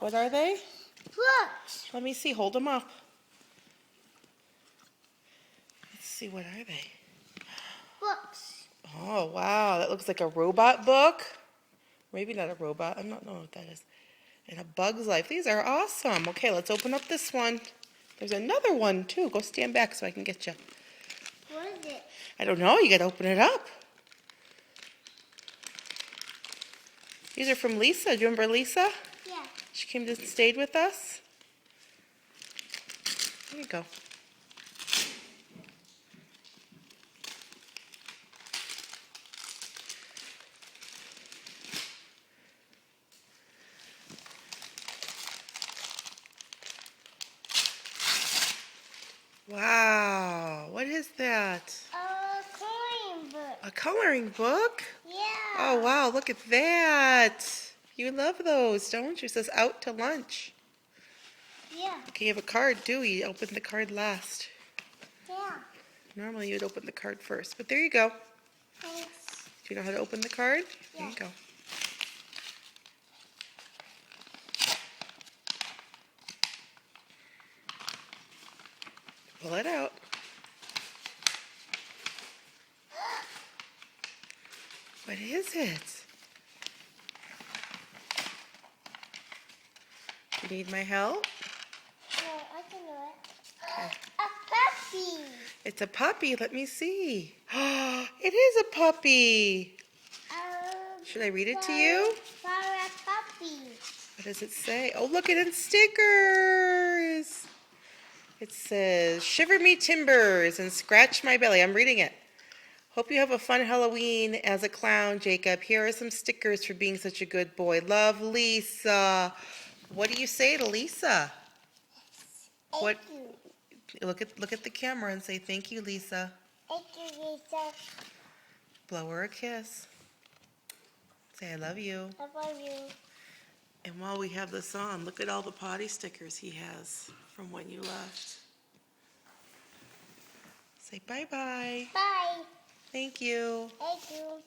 What are they? Books. Let me see. Hold them up. Let's see. What are they? Books. Oh, wow. That looks like a robot book. Maybe not a robot. I don't know what that is. And A Bug's Life. These are awesome. Okay, let's open up this one. There's another one, too. Go stand back so I can get you. What is it? I don't know. You got to open it up. These are from Lisa. Do you remember Lisa? Yeah. She came and stayed with us. There you go. Wow. What is that? Coloring book. A coloring book? Yeah. Oh, wow. Look at that. You love those, don't you? It says out to lunch. Yeah. Okay, you have a card, too. You opened the card last. Yeah. Normally you'd open the card first, but there you go. Thanks. Do you know how to open the card? There Yeah. you go. Pull it out. What is it? You need my help? No, I can do it. Okay. A puppy. It's a puppy. Let me see. It is a puppy. Should I read it to you? For a puppy. What does it say? Oh, look at it, stickers. It says, shiver me timbers and scratch my belly. I'm reading it. Hope you have a fun Halloween as a clown, Jacob. Here are some stickers for being such a good boy. Love, Lisa. What do you say to Lisa? What? Thank you. Look at the camera and say, thank you, Lisa. Thank you, Lisa. Blow her a kiss. Say, I love you. I love you. And while we have this on, look at all the potty stickers he has from when you left. Say bye-bye. Bye. Thank you. Thank you.